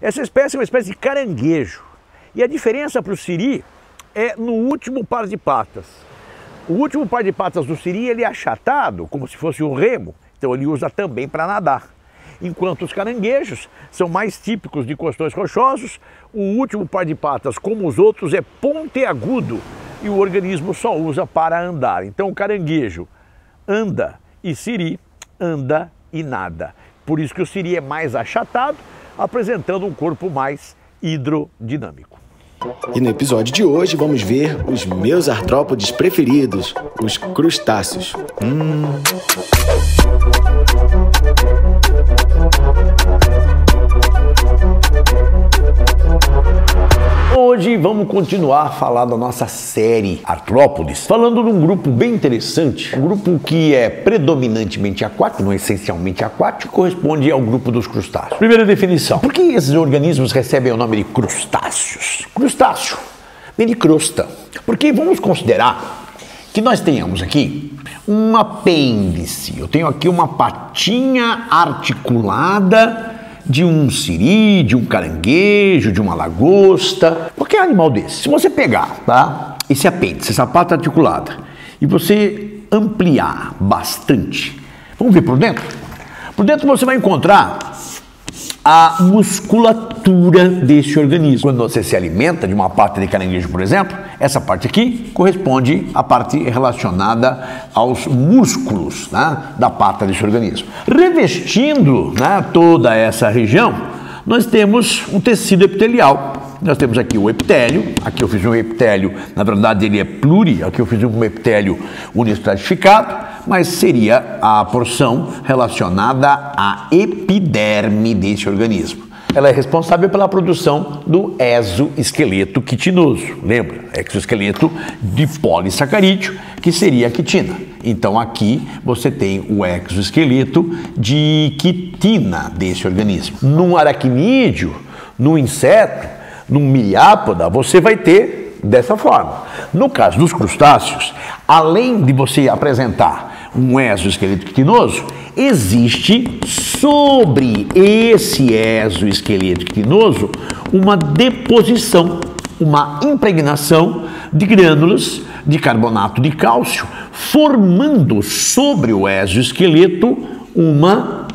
Essa espécie é uma espécie de caranguejo. E a diferença para o siri é no último par de patas. O último par de patas do siri ele é achatado, como se fosse um remo, então ele usa também para nadar. Enquanto os caranguejos são mais típicos de costões rochosos, o último par de patas, como os outros, é pontiagudo e o organismo só usa para andar. Então o caranguejo anda e siri anda e nada. Por isso que o siri é mais achatado, apresentando um corpo mais hidrodinâmico. E no episódio de hoje vamos ver os meus artrópodes preferidos, os crustáceos. Hoje vamos continuar a falar da nossa série Artrópodes, falando de um grupo bem interessante, um grupo que é predominantemente aquático, não essencialmente aquático, corresponde ao grupo dos crustáceos. Primeira definição: por que esses organismos recebem o nome de crustáceos? Crustáceo vem de crosta, porque vamos considerar que nós tenhamos aqui um apêndice, eu tenho aqui uma patinha articulada de um siri, de um caranguejo, de uma lagosta, qualquer animal desse. Se você pegar, tá, esse apêndice, essa pata articulada, e você ampliar bastante, vamos ver por dentro? Por dentro você vai encontrar a musculatura desse organismo. Quando você se alimenta de uma pata de caranguejo, por exemplo, essa parte aqui corresponde à parte relacionada aos músculos, né, da pata desse organismo. Revestindo, né, toda essa região, nós temos um tecido epitelial. Nós temos aqui o epitélio, aqui eu fiz um epitélio, na verdade ele é pluri, aqui eu fiz um epitélio uniestratificado, mas seria a porção relacionada à epiderme desse organismo. Ela é responsável pela produção do exoesqueleto quitinoso, lembra? Exoesqueleto de polissacarídeo, que seria a quitina. Então aqui você tem o exoesqueleto de quitina desse organismo. Num aracnídeo, num inseto, num miriápoda, você vai ter dessa forma. No caso dos crustáceos, além de você apresentar um exoesqueleto quitinoso, existe sobre esse exoesqueleto quitinoso uma deposição, uma impregnação de grânulos de carbonato de cálcio, formando sobre o exoesqueleto uma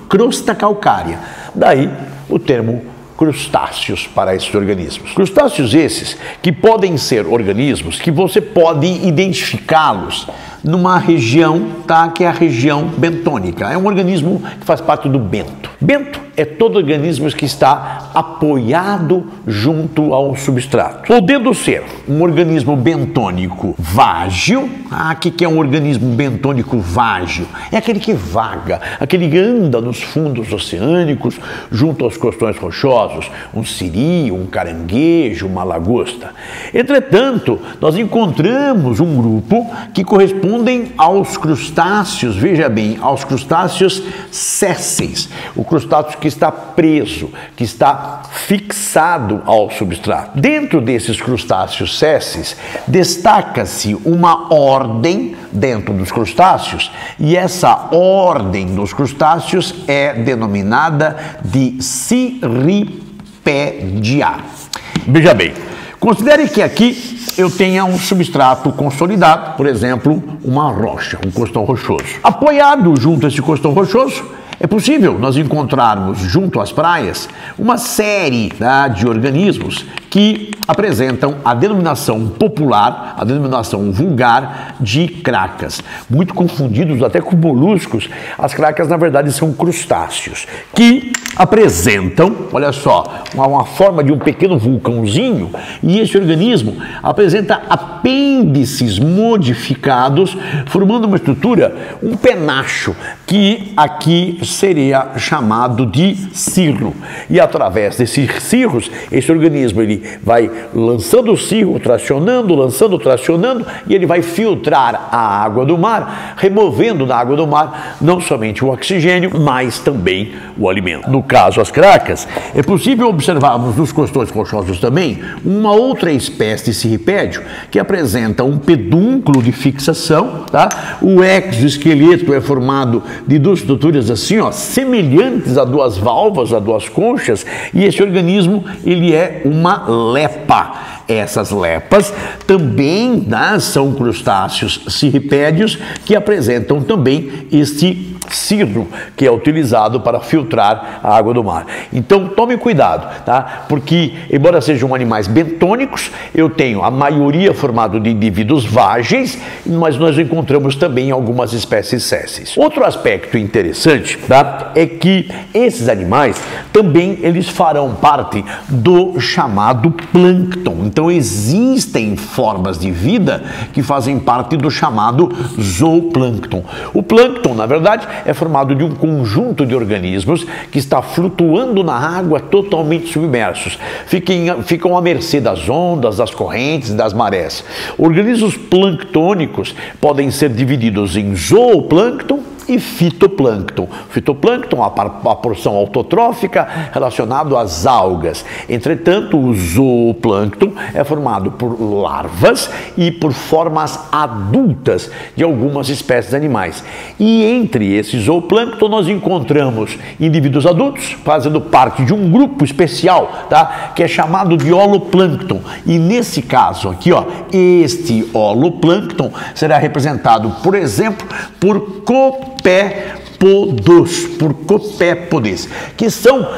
crosta calcária. Daí o termo crustáceos para esses organismos. Crustáceos esses que podem ser organismos que você pode identificá-los numa região, tá, que é a região bentônica. É um organismo que faz parte do bento. Bento é todo organismo que está apoiado junto ao substrato. Podendo ser um organismo bentônico vágil. O que é um organismo bentônico vágil? É aquele que vaga, aquele que anda nos fundos oceânicos, junto aos costões rochosos, um siri, um caranguejo, uma lagosta. Entretanto, nós encontramos um grupo que correspondem aos crustáceos, veja bem, aos crustáceos sésseis, o crustáceo que está preso, que está fixado ao substrato. Dentro desses crustáceos sésseis, destaca-se uma ordem dentro dos crustáceos, e essa ordem dos crustáceos é denominada de Cirripedia. Veja bem, considere que aqui eu tenha um substrato consolidado, por exemplo, uma rocha, um costão rochoso. Apoiado junto a esse costão rochoso, é possível nós encontrarmos junto às praias uma série, tá, de organismos que apresentam a denominação popular, a denominação vulgar de cracas. Muito confundidos até com moluscos, as cracas na verdade são crustáceos que apresentam, olha só, uma forma de um pequeno vulcãozinho, e esse organismo apresenta apêndices modificados, formando uma estrutura, um penacho, que aqui seria chamado de cirro. E através desses cirros, esse organismo ele ele vai lançando o cirro, tracionando, lançando, tracionando, e ele vai filtrar a água do mar, removendo da água do mar não somente o oxigênio, mas também o alimento. No caso, as cracas, é possível observarmos nos costões rochosos também uma outra espécie de cirripédio que apresenta um pedúnculo de fixação, tá? O exoesqueleto é formado de duas estruturas assim, ó, semelhantes a duas válvulas, a duas conchas, e esse organismo, ele é uma lepa. Essas lepas também, né, são crustáceos cirripédios que apresentam também este cirro que é utilizado para filtrar a água do mar. Então tome cuidado, tá? Porque embora sejam animais bentônicos, eu tenho a maioria formado de indivíduos vágeis, mas nós encontramos também algumas espécies sésseis. Outro aspecto interessante, tá, é que esses animais também eles farão parte do chamado plâncton. Então existem formas de vida que fazem parte do chamado zooplâncton. O plâncton, na verdade, é formado de um conjunto de organismos que está flutuando na água totalmente submersos. Ficam à mercê das ondas, das correntes, das marés. Organismos planctônicos podem ser divididos em zooplâncton e fitoplâncton. Fitoplâncton, a porção autotrófica relacionado às algas. Entretanto, o zooplâncton é formado por larvas e por formas adultas de algumas espécies animais. E entre esses zooplâncton nós encontramos indivíduos adultos fazendo parte de um grupo especial, tá? Que é chamado de holoplâncton. E nesse caso aqui, ó, este holoplâncton será representado, por exemplo, por copépodes, que são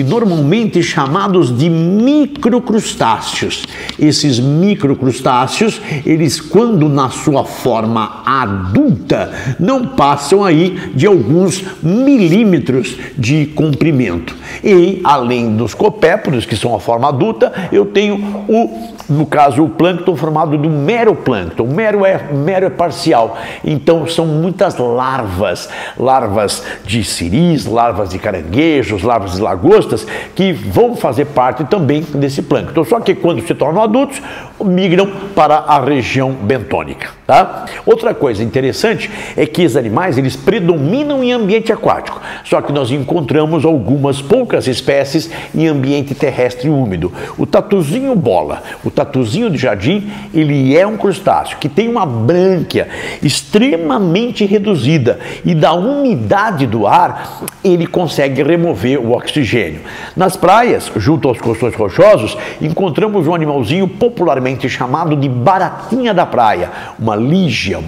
normalmente chamados de microcrustáceos. Esses microcrustáceos, eles quando na sua forma adulta, não passam aí de alguns milímetros de comprimento. E além dos copépodes, que são a forma adulta, eu tenho no caso, o plâncton formado de um mero plâncton. Mero é parcial. Então, são muitas larvas de siris, larvas de caranguejos, larvas de lagostas, que vão fazer parte também desse plâncton. Só que quando se tornam adultos, migram para a região bentônica, tá? Outra coisa interessante é que os animais, eles predominam em ambiente aquático. Só que nós encontramos algumas poucas espécies em ambiente terrestre úmido. O tatuzinho bola, o tatuzinho de jardim, ele é um crustáceo que tem uma brânquia extremamente reduzida e da umidade do ar ele consegue remover o oxigênio. Nas praias, junto aos costões rochosos, encontramos um animalzinho popularmente chamado de baratinha da praia, uma lígia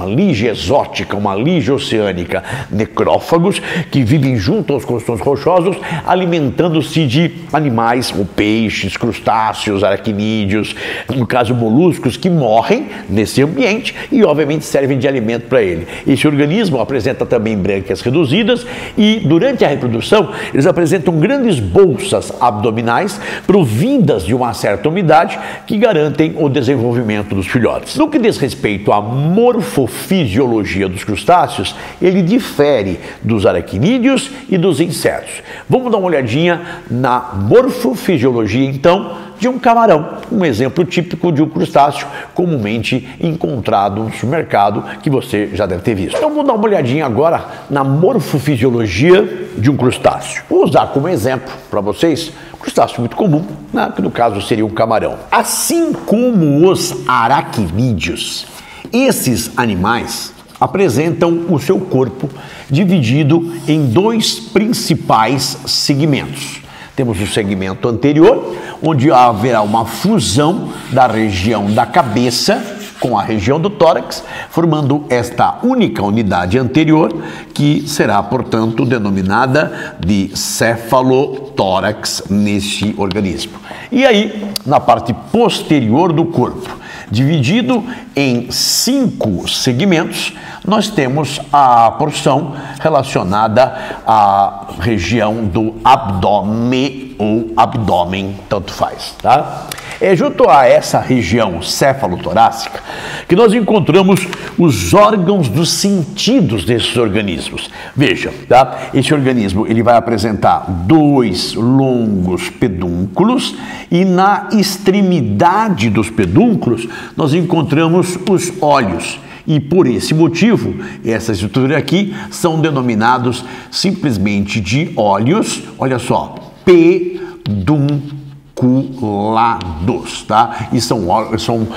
exótica, uma lígia oceânica, necrófagos que vivem junto aos costões rochosos, alimentando-se de animais ou peixes, crustáceos, aracnídeos, no caso moluscos, que morrem nesse ambiente e obviamente servem de alimento para ele. Esse organismo apresenta também brânquias reduzidas e durante a reprodução eles apresentam grandes bolsas abdominais provindas de uma certa umidade que garantem o desenvolvimento dos filhotes. No que diz respeito à morfofisiologia dos crustáceos, ele difere dos aracnídeos e dos insetos. Vamos dar uma olhadinha na morfofisiologia, então, de um camarão, um exemplo típico de um crustáceo comumente encontrado no supermercado, que você já deve ter visto. Então vamos dar uma olhadinha agora na morfofisiologia de um crustáceo. Vou usar como exemplo para vocês um crustáceo muito comum, né, que no caso seria um camarão. Assim como os aracnídeos, esses animais apresentam o seu corpo dividido em dois principais segmentos. Temos o segmento anterior, onde haverá uma fusão da região da cabeça com a região do tórax, formando esta única unidade anterior, que será, portanto, denominada de cefalotórax nesse organismo. E aí, na parte posterior do corpo, Dividido em 5 segmentos, nós temos a porção relacionada à região do abdômen ou abdômen, tanto faz, tá? É junto a essa região cefalotorácica que nós encontramos os órgãos dos sentidos desses organismos. Veja, tá? Esse organismo ele vai apresentar 2 longos pedúnculos e na extremidade dos pedúnculos nós encontramos os olhos. E por esse motivo, essa estrutura aqui são denominados simplesmente de olhos, olha só, pedúnculados, tá? E são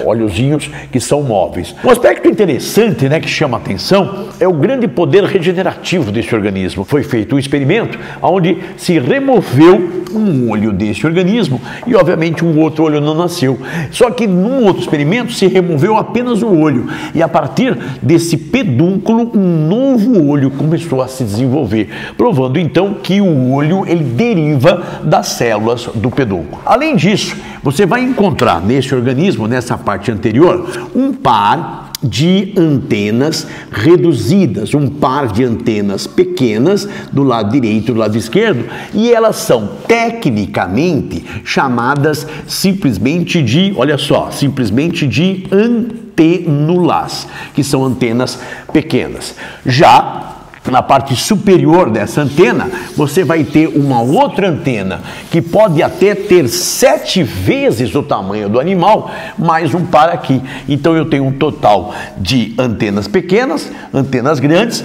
olhozinhos que são móveis. Um aspecto interessante, né, que chama a atenção é o grande poder regenerativo desse organismo. Foi feito um experimento onde se removeu um olho desse organismo e obviamente um outro olho não nasceu. Só que num outro experimento se removeu apenas o olho e a partir desse pedúnculo um novo olho começou a se desenvolver, provando então que o olho ele deriva das células do pedúnculo. Além disso, você vai encontrar nesse organismo, nessa parte anterior, um par de antenas reduzidas, um par de antenas pequenas do lado direito e do lado esquerdo, e elas são tecnicamente chamadas simplesmente de, olha só, simplesmente de antenulas, que são antenas pequenas. Já na parte superior dessa antena, você vai ter uma outra antena que pode até ter 7 vezes o tamanho do animal, mais um par aqui. Então eu tenho um total de antenas pequenas, antenas grandes,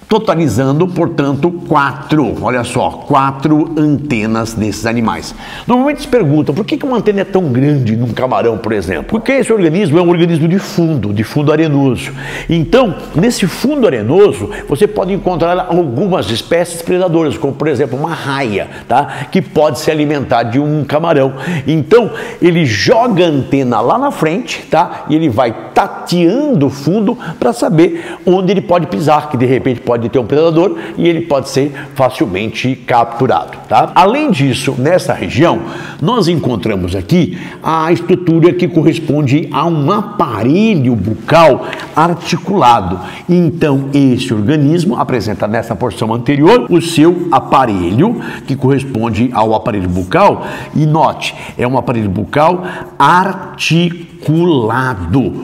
totalizando, portanto, 4, olha só, 4 antenas desses animais. Normalmente se pergunta, por que uma antena é tão grande num camarão, por exemplo? Porque esse organismo é um organismo de fundo arenoso. Então, nesse fundo arenoso, você pode encontrar algumas espécies predadoras, como, por exemplo, uma raia, tá? Que pode se alimentar de um camarão. Então, ele joga a antena lá na frente, tá? E ele vai tateando o fundo para saber onde ele pode pisar, que de repente pode ter um predador e ele pode ser facilmente capturado, tá? Além disso, nessa região, nós encontramos aqui a estrutura que corresponde a um aparelho bucal articulado. Então, esse organismo apresenta nessa porção anterior o seu aparelho, que corresponde ao aparelho bucal, e note, é um aparelho bucal articulado,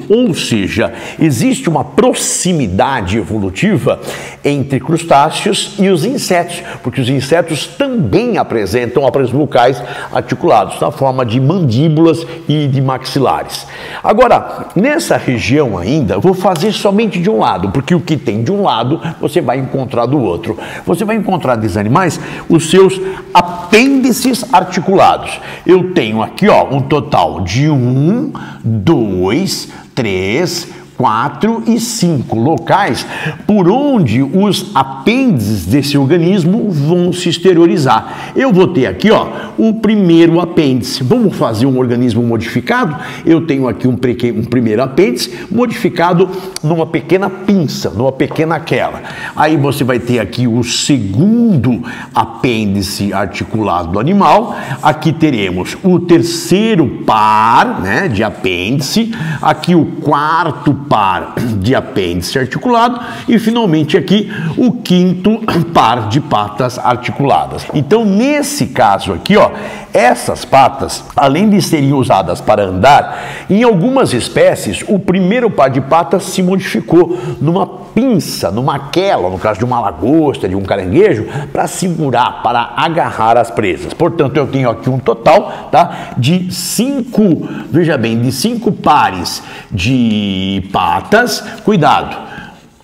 ou seja, existe uma proximidade evolutiva entre crustáceos e os insetos, porque os insetos também apresentam aparelhos bucais articulados, na forma de mandíbulas e de maxilares. Agora, nessa região ainda, eu vou fazer somente de um lado, porque o que tem de um lado, você vai encontrar do outro. Você vai encontrar desses animais os seus apêndices articulados. Eu tenho aqui, ó, um total de 1, 2, 3, 4 e 5 locais por onde os apêndices desse organismo vão se exteriorizar. Eu vou ter aqui, ó, o primeiro apêndice. Vamos fazer um organismo modificado? Eu tenho aqui um primeiro apêndice modificado numa pequena pinça, numa pequena quela. Aí você vai ter aqui o segundo apêndice articulado do animal. Aqui teremos o terceiro par, né, de apêndice. Aqui o quarto par de apêndice articulado e finalmente aqui o quinto par de patas articuladas. Então, nesse caso aqui, ó, essas patas, além de serem usadas para andar, em algumas espécies o primeiro par de patas se modificou numa pinça, numa quela, no caso de uma lagosta, de um caranguejo, para segurar, para agarrar as presas. Portanto, eu tenho aqui um total, tá, de 5, veja bem, de 5 pares de patas, cuidado,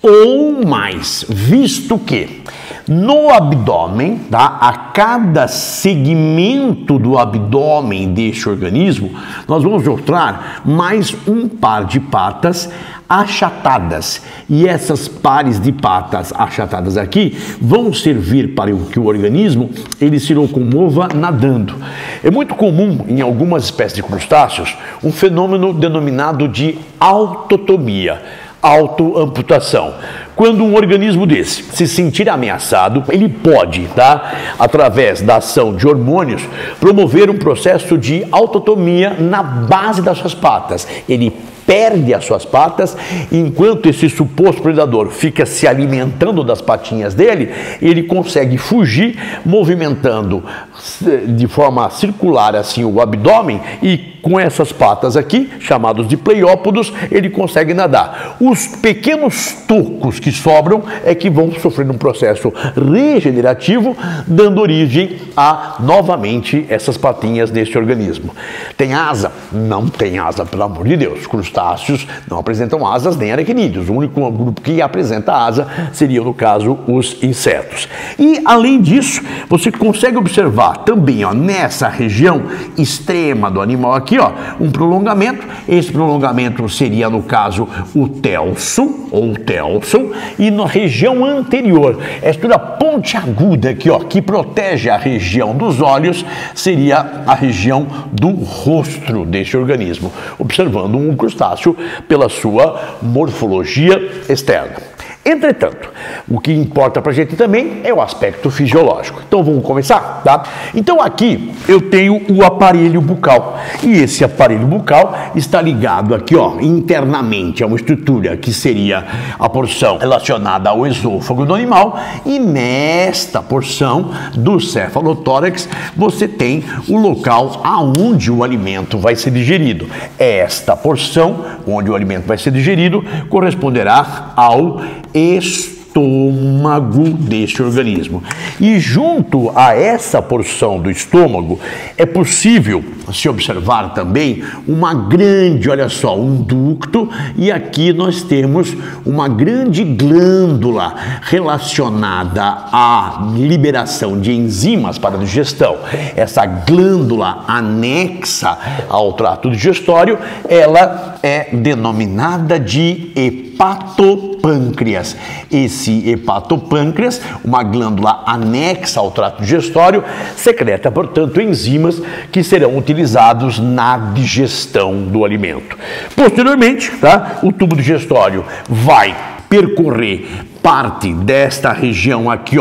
ou mais, visto que no abdômen, tá, a cada segmento do abdômen deste organismo, nós vamos encontrar mais um par de patas achatadas. E essas pares de patas achatadas aqui vão servir para que o organismo ele se locomova nadando. É muito comum em algumas espécies de crustáceos um fenômeno denominado de autotomia. autoamputação. Quando um organismo desse se sentir ameaçado, ele pode, através da ação de hormônios, promover um processo de autotomia na base das suas patas. Ele perde as suas patas, enquanto esse suposto predador fica se alimentando das patinhas dele, ele consegue fugir, movimentando de forma circular assim o abdômen, e com essas patas aqui, chamados de pleiópodos, ele consegue nadar. Os pequenos tocos que sobram é que vão sofrer um processo regenerativo, dando origem a, novamente, essas patinhas desse organismo. Tem asa? Não tem asa, pelo amor de Deus. Crustáceos não apresentam asas nem aracnídeos. O único grupo que apresenta asa seria, no caso, os insetos. E, além disso, você consegue observar também, nessa região extrema do animal aqui, um prolongamento. Esse prolongamento seria, no caso, o telso, ou telson, e na região anterior, essa estrutura pontiaguda aqui, que protege a região dos olhos, seria a região do rosto desse organismo, observando um crustáceo pela sua morfologia externa. Entretanto, o que importa para a gente também é o aspecto fisiológico. Então vamos começar, Então aqui eu tenho o aparelho bucal, e esse aparelho bucal está ligado aqui, internamente a uma estrutura que seria a porção relacionada ao esôfago do animal, e nesta porção do cefalotórax você tem o local aonde o alimento vai ser digerido. Esta porção onde o alimento vai ser digerido corresponderá ao estômago deste organismo. E junto a essa porção do estômago é possível se observar também uma grande, olha só, um ducto, e aqui nós temos uma grande glândula relacionada à liberação de enzimas para a digestão. Essa glândula anexa ao trato digestório, ela é denominada de hepatopâncreas. Esse hepatopâncreas, uma glândula anexa ao trato digestório, secreta, portanto, enzimas que serão utilizados na digestão do alimento. Posteriormente, o tubo digestório vai percorrer parte desta região aqui,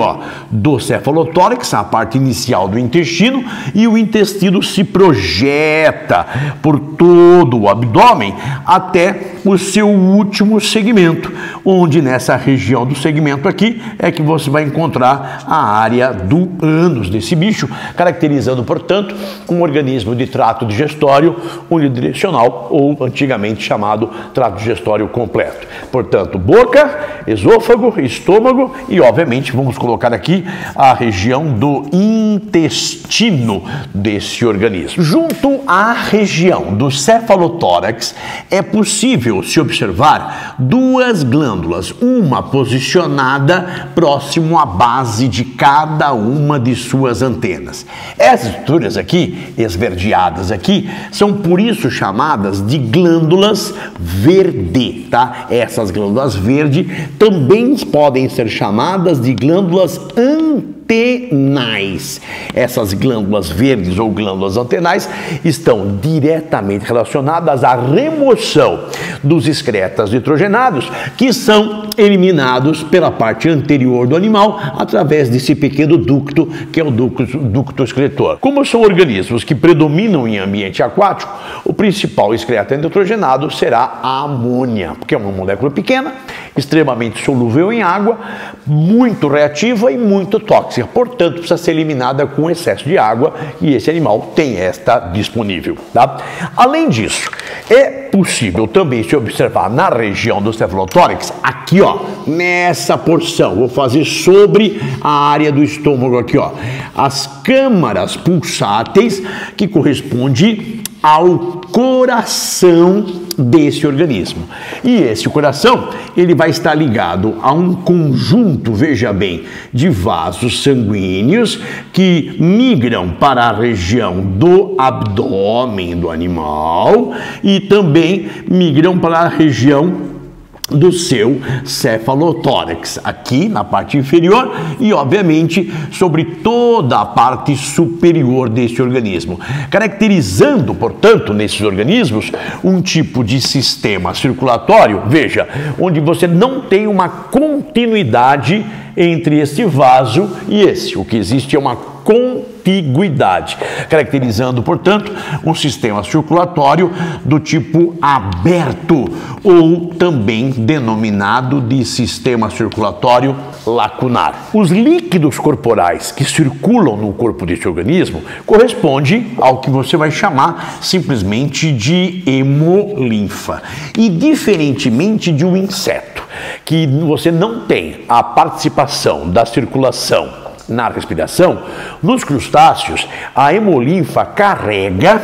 do cefalotórax, a parte inicial do intestino, e o intestino se projeta por todo o abdômen até o seu último segmento, onde nessa região do segmento aqui é que você vai encontrar a área do ânus desse bicho, caracterizando, portanto, um organismo de trato digestório unidirecional, ou antigamente chamado trato digestório completo. Portanto, boca, esôfago, estômago e, obviamente, vamos colocar aqui a região do intestino desse organismo. Junto à região do cefalotórax é possível se observar duas glândulas, uma posicionada próximo à base de cada uma de suas antenas. Essas estruturas aqui, esverdeadas aqui, são por isso chamadas de glândulas verde, Essas glândulas verde também podem ser chamadas de glândulas antenais. Essas glândulas verdes ou glândulas antenais estão diretamente relacionadas à remoção dos excretas nitrogenados, que são eliminados pela parte anterior do animal através desse pequeno ducto, que é o ducto excretor. Como são organismos que predominam em ambiente aquático, o principal excreta nitrogenado será a amônia, porque é uma molécula pequena, extremamente solúvel em água, muito reativa e muito tóxica, portanto precisa ser eliminada com excesso de água, e esse animal tem esta disponível, Além disso, é possível também se observar na região do cefalotórax, aqui nessa porção, vou fazer sobre a área do estômago aqui, as câmaras pulsáteis, que corresponde ao coração desse organismo. E esse coração, ele vai estar ligado a um conjunto, veja bem, de vasos sanguíneos que migram para a região do abdômen do animal e também migram para a região do seu cefalotórax, aqui na parte inferior e, obviamente, sobre toda a parte superior desse organismo, caracterizando, portanto, nesses organismos, um tipo de sistema circulatório, veja, onde você não tem uma continuidade entre esse vaso e esse. O que existe é uma contiguidade, caracterizando, portanto, um sistema circulatório do tipo aberto, ou também denominado de sistema circulatório lacunar. Os líquidos corporais que circulam no corpo desse organismo correspondem ao que você vai chamar simplesmente de hemolinfa. E diferentemente de um inseto, que você não tem a participação da circulação na respiração, nos crustáceos, a hemolinfa carrega,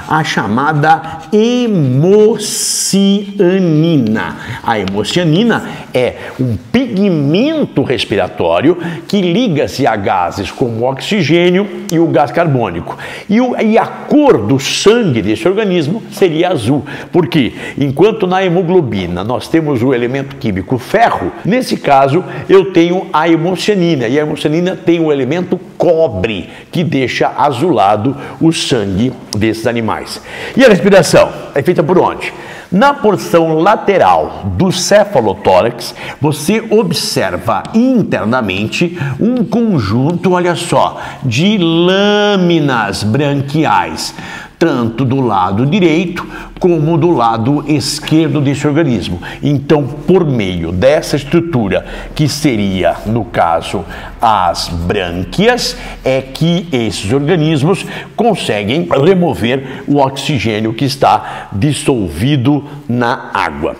a chamada hemocianina. A hemocianina é um pigmento respiratório que liga-se a gases como o oxigênio e o gás carbônico. E a cor do sangue desse organismo seria azul, porque enquanto na hemoglobina nós temos o elemento químico ferro, nesse caso eu tenho a hemocianina, e a hemocianina tem o elemento cobre, que deixa azulado o sangue desses animais. E a respiração é feita por onde? Na porção lateral do cefalotórax, você observa internamente um conjunto, olha só, de lâminas branquiais, tanto do lado direito como do lado esquerdo desse organismo. Então, por meio dessa estrutura, que seria, no caso, as brânquias, é que esses organismos conseguem remover o oxigênio que está dissolvido na água.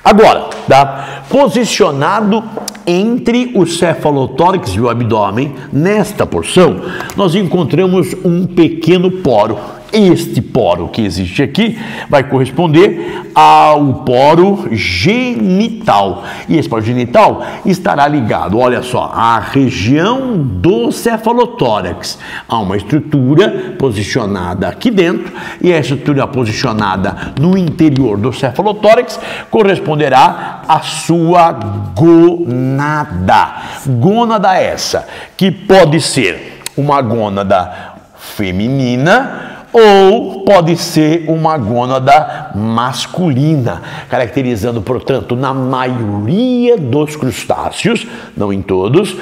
Agora, posicionado entre o cefalotórax e o abdômen, nesta porção, nós encontramos um pequeno poro. Este poro que existe aqui vai corresponder ao poro genital. E esse poro genital estará ligado, olha só, à região do cefalotórax. Há uma estrutura posicionada aqui dentro, e a estrutura posicionada no interior do cefalotórax corresponderá à sua gônada. Gônada essa, que pode ser uma gônada feminina, ou pode ser uma gônada masculina, caracterizando, portanto, na maioria dos crustáceos, não em todos,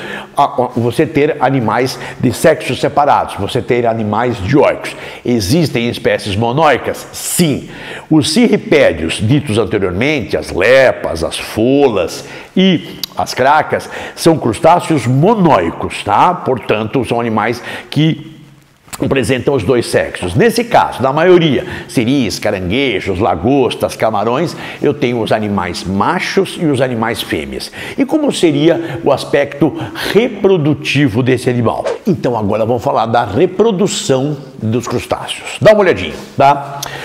você ter animais de sexos separados, você ter animais dioicos. Existem espécies monóicas? Sim. Os cirripédios, ditos anteriormente, as lepas, as folas e as cracas, são crustáceos monóicos, Portanto, são animais que apresentam os dois sexos. Nesse caso, na maioria, siris, caranguejos, lagostas, camarões, eu tenho os animais machos e os animais fêmeas. E como seria o aspecto reprodutivo desse animal? Então agora vamos falar da reprodução dos crustáceos. Dá uma olhadinha,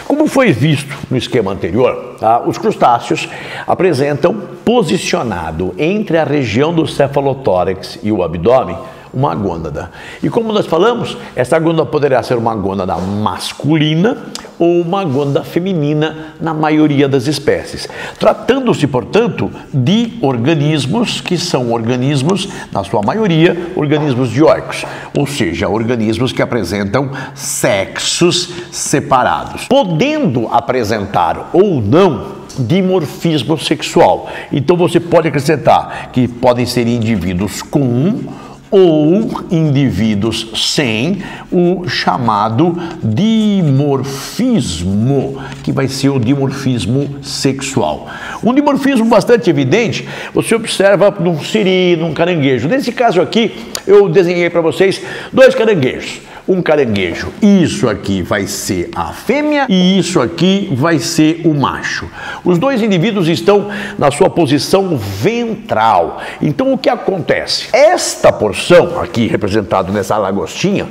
Como foi visto no esquema anterior, os crustáceos apresentam, posicionado entre a região do cefalotórax e o abdômen, uma gônada. E como nós falamos, essa gônada poderá ser uma gônada masculina ou uma gônada feminina na maioria das espécies. Tratando-se, portanto, de organismos que são organismos, na sua maioria, organismos dioicos, ou seja, organismos que apresentam sexos separados, podendo apresentar ou não dimorfismo sexual. Então você pode acrescentar que podem ser indivíduos com ou indivíduos sem o chamado dimorfismo, que vai ser o dimorfismo sexual. Um dimorfismo bastante evidente você observa num siri, num caranguejo. Nesse caso aqui, eu desenhei para vocês dois caranguejos. Um caranguejo, isso aqui vai ser a fêmea e isso aqui vai ser o macho. Os dois indivíduos estão na sua posição ventral. Então o que acontece? Esta porção aqui representada nessa lagostinha,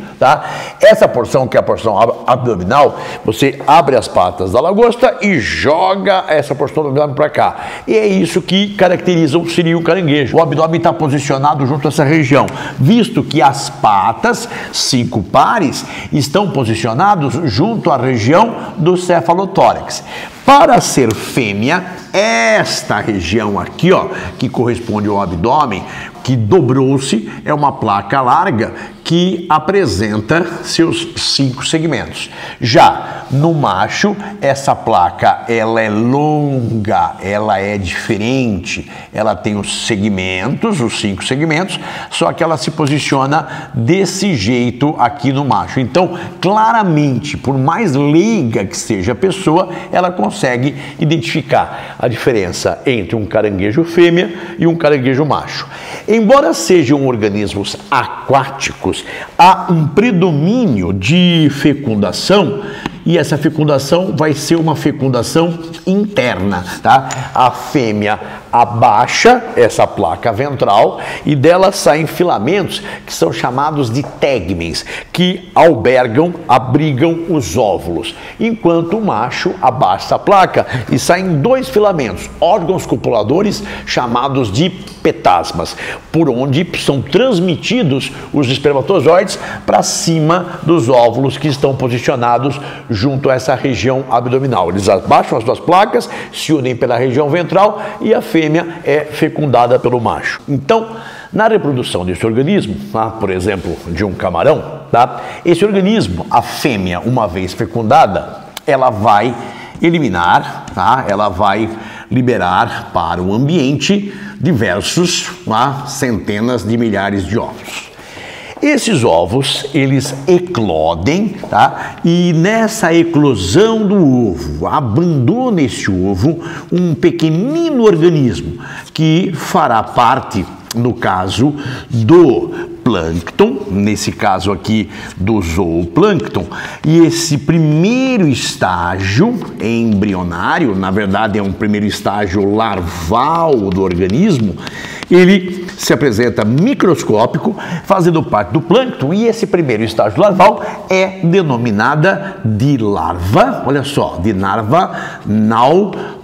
Essa porção que é a porção abdominal, você abre as patas da lagosta e joga essa porção do abdômen para cá. E é isso que caracteriza o siri e o caranguejo. O abdômen está posicionado junto a essa região, visto que as patas, 5 pares, estão posicionados junto à região do cefalotórax. Para ser fêmea, esta região aqui, ó, que corresponde ao abdômen, que dobrou-se, é uma placa larga que apresenta seus 5 segmentos. Já no macho, essa placa ela é longa, ela é diferente, ela tem os segmentos, os 5 segmentos, só que ela se posiciona desse jeito aqui no macho. Então, claramente, por mais leiga que seja a pessoa, ela consegue identificar a diferença entre um caranguejo fêmea e um caranguejo macho. Embora sejam organismos aquáticos, há um predomínio de fecundação e essa fecundação vai ser uma fecundação interna, tá? A fêmea abaixa essa placa ventral e dela saem filamentos que são chamados de tegmens, que abrigam os óvulos, enquanto o macho abaixa a placa e saem 2 filamentos, órgãos copuladores chamados de petasmas, por onde são transmitidos os espermatozoides para cima dos óvulos que estão posicionados junto a essa região abdominal. Eles abaixam as 2 placas, se unem pela região ventral e a fêmea é fecundada pelo macho. Então, na reprodução desse organismo, tá? Por exemplo, de um camarão, tá? Esse organismo, a fêmea, uma vez fecundada, ela vai eliminar, tá? Ela vai liberar para o ambiente diversos, tá? Centenas de milhares de ovos. Esses ovos, eles eclodem, tá? E nessa eclosão do ovo, abandona esse ovo um pequenino organismo que fará parte, no caso, do plâncton, nesse caso aqui do zooplâncton, e esse primeiro estágio embrionário, na verdade é um primeiro estágio larval do organismo, ele se apresenta microscópico, fazendo parte do plâncton, e esse primeiro estágio larval é denominada de larva, olha só, de larva náupilo,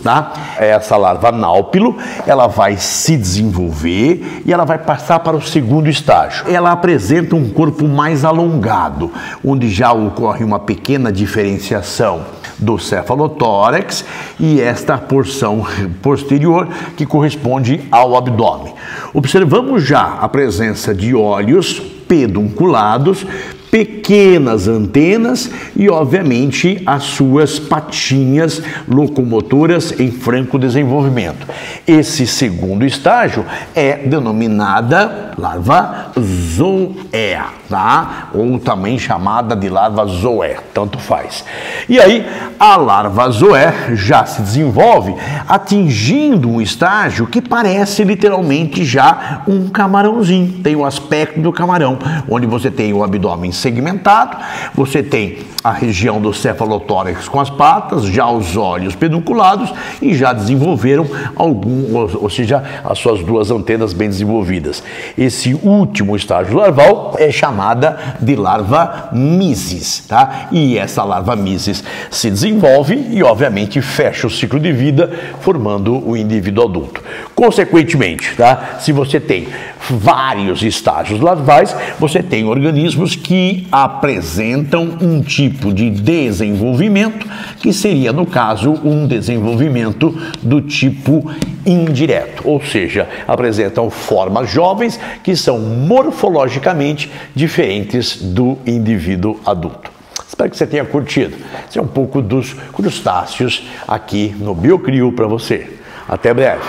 tá? Essa larva náupilo, ela vai se desenvolver e ela vai passar para o segundo estágio. Ela apresenta um corpo mais alongado, onde já ocorre uma pequena diferenciação do cefalotórax e esta porção posterior que corresponde ao abdômen. Observamos já a presença de olhos pedunculados, pequenas antenas e, obviamente, as suas patinhas locomotoras em franco desenvolvimento. Esse segundo estágio é denominada larva zoea, tá? Ou também chamada de larva zoé, tanto faz. E aí, a larva zoé já se desenvolve atingindo um estágio que parece literalmente já um camarãozinho. Tem o aspecto do camarão, onde você tem o abdômen segmentado, você tem a região do cefalotórax com as patas, já os olhos pedunculados e já desenvolveram ou seja, as suas 2 antenas bem desenvolvidas. Esse último estágio larval é chamada de larva misis, tá? E essa larva misis se desenvolve e, obviamente, fecha o ciclo de vida, formando o indivíduo adulto. Consequentemente, tá? Se você tem vários estágios larvais, você tem organismos que apresentam um tipo de desenvolvimento que seria, no caso, um desenvolvimento do tipo indireto, ou seja, apresentam formas jovens que são morfologicamente diferentes do indivíduo adulto. Espero que você tenha curtido. Esse é um pouco dos crustáceos aqui no BioCrio para você. Até breve.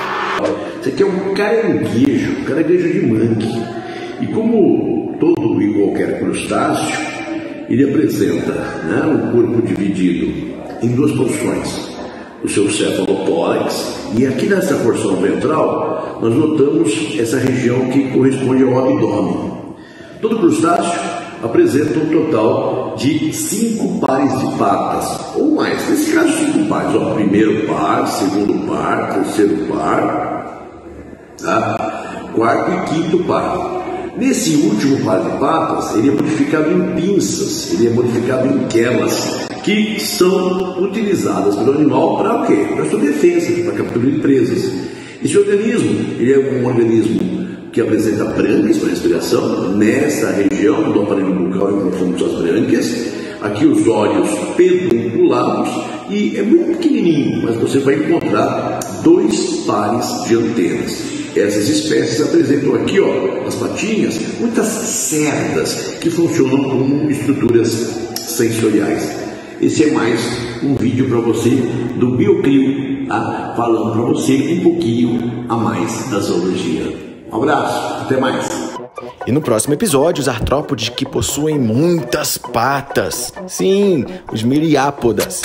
Esse aqui é um caranguejo de mangue. E como todo e qualquer crustáceo, ele apresenta, né, um corpo dividido em 2 porções. O seu cefalotórax, e aqui nessa porção ventral nós notamos essa região que corresponde ao abdômen. Todo crustáceo apresenta um total de 5 pares de patas, ou mais, nesse caso 5 pares, ó, primeiro par, segundo par, terceiro par, tá? Quarto e quinto par. Nesse último par de patas, ele é modificado em pinças, ele é modificado em quelas, que são utilizadas pelo animal para o quê? Para sua defesa, para captura de presas. Esse organismo, ele é um organismo que apresenta brânquias para respiração, nessa região do aparelho bucal encontramos as brânquias. aqui os olhos pedunculados e é muito pequenininho, mas você vai encontrar 2 pares de antenas. Essas espécies apresentam aqui, ó, nas patinhas, muitas cerdas que funcionam como estruturas sensoriais. Esse é mais um vídeo para você do Bioclio, tá? Falando para você um pouquinho a mais da zoologia. Um abraço, até mais! E no próximo episódio, os artrópodes que possuem muitas patas. Sim, os miriápodas.